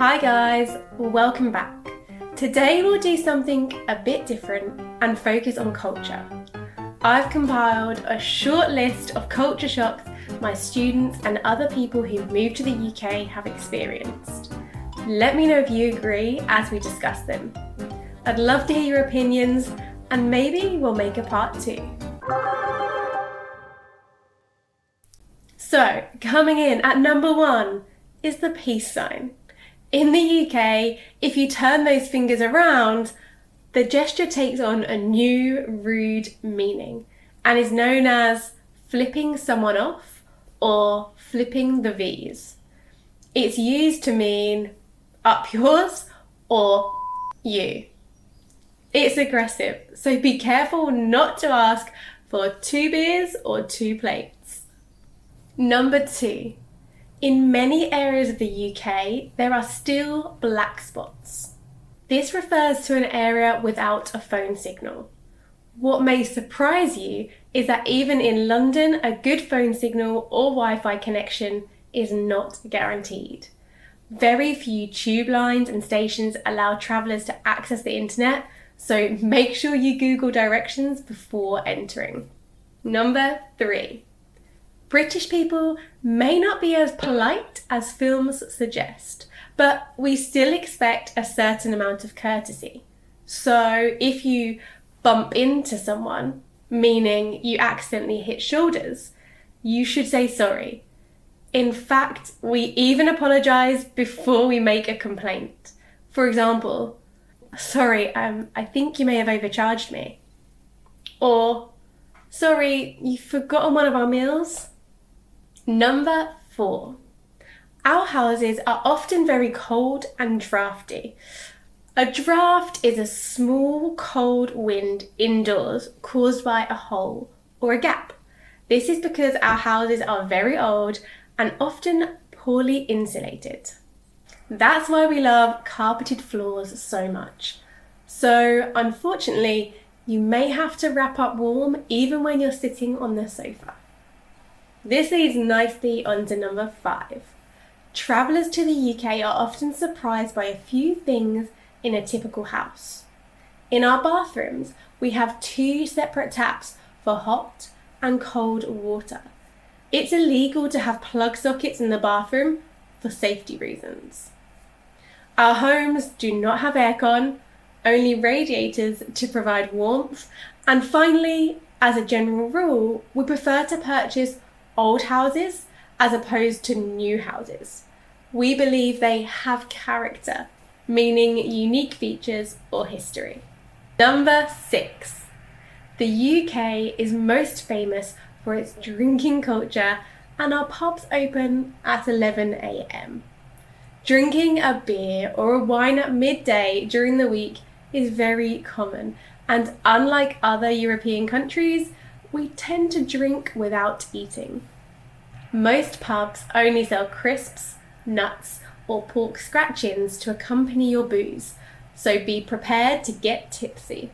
Hi guys, welcome back. Today we'll do something a bit different and focus on culture. I've compiled a short list of culture shocks my students and other people who've moved to the UK have experienced. Let me know if you agree as we discuss them. I'd love to hear your opinions and maybe we'll make a part 2. So, coming in at number 1 is the peace sign. In the UK, if you turn those fingers around, the gesture takes on a new, rude meaning and is known as flipping someone off or flipping the V's. It's used to mean up yours or you. It's aggressive, so be careful not to ask for 2 beers or 2 plates. Number 2. In many areas of the UK, there are still black spots. This refers to an area without a phone signal. What may surprise you is that even in London, a good phone signal or Wi-Fi connection is not guaranteed. Very few tube lines and stations allow travellers to access the internet, so make sure you Google directions before entering. Number 3. British people may not be as polite as films suggest, but we still expect a certain amount of courtesy. So if you bump into someone, meaning you accidentally hit shoulders, you should say sorry. In fact, we even apologise before we make a complaint. For example, sorry, I think you may have overcharged me. Or, sorry, you've forgotten one of our meals. Number 4. Our houses are often very cold and drafty. A draft is a small cold wind indoors caused by a hole or a gap. This is because our houses are very old and often poorly insulated. That's why we love carpeted floors so much. So unfortunately, you may have to wrap up warm even when you're sitting on the sofa. This leads nicely onto number 5. Travellers to the UK are often surprised by a few things in a typical house. In our bathrooms, we have 2 separate taps for hot and cold water. It's illegal to have plug sockets in the bathroom for safety reasons. Our homes do not have aircon, only radiators to provide warmth. And finally, as a general rule, we prefer to purchase old houses as opposed to new houses. We believe they have character, meaning unique features or history. Number 6. The UK is most famous for its drinking culture and our pubs open at 11 a.m. Drinking a beer or a wine at midday during the week is very common, and unlike other European countries, we tend to drink without eating. Most pubs only sell crisps, nuts, or pork scratchings to accompany your booze, so be prepared to get tipsy.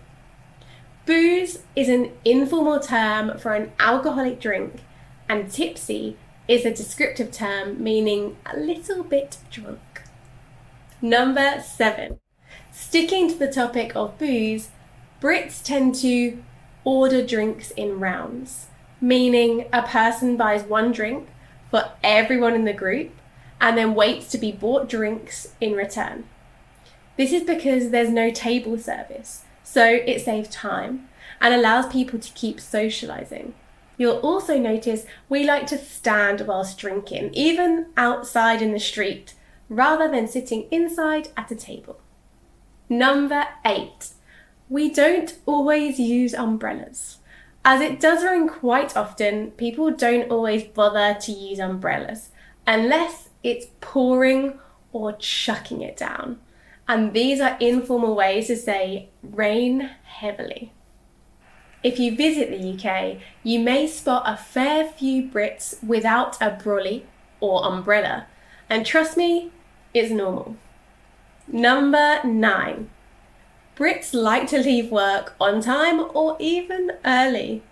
Booze is an informal term for an alcoholic drink, and tipsy is a descriptive term meaning a little bit drunk. Number 7. Sticking to the topic of booze, Brits tend to order drinks in rounds, meaning a person buys 1 drink for everyone in the group and then waits to be bought drinks in return. This is because there's no table service, so it saves time and allows people to keep socialising. You'll also notice we like to stand whilst drinking, even outside in the street, rather than sitting inside at a table. Number 8. We don't always use umbrellas. As it does rain quite often, people don't always bother to use umbrellas unless it's pouring or chucking it down. And these are informal ways to say rain heavily. If you visit the UK, you may spot a fair few Brits without a brolly or umbrella. And trust me, it's normal. Number 9. Brits like to leave work on time or even early.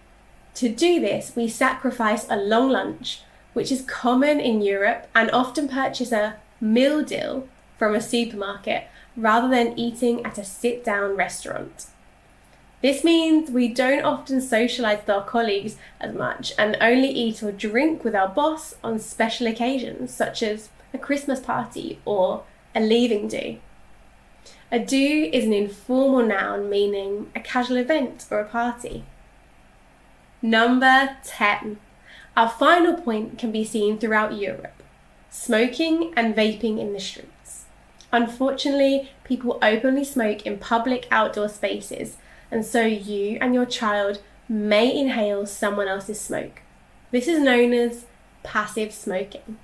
To do this, we sacrifice a long lunch, which is common in Europe, and often purchase a meal deal from a supermarket rather than eating at a sit-down restaurant. This means we don't often socialise with our colleagues as much and only eat or drink with our boss on special occasions such as a Christmas party or a leaving do. A do is an informal noun meaning a casual event or a party. Number 10. Our final point can be seen throughout Europe. Smoking and vaping in the streets. Unfortunately, people openly smoke in public outdoor spaces, and so you and your child may inhale someone else's smoke. This is known as passive smoking.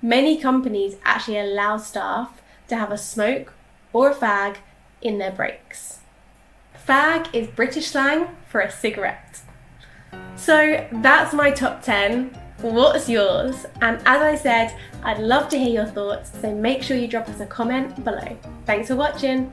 Many companies actually allow staff to have a smoke or a fag in their breaks. Fag is British slang for a cigarette. So that's my top 10. What's yours? And as I said, I'd love to hear your thoughts, so make sure you drop us a comment below. Thanks for watching.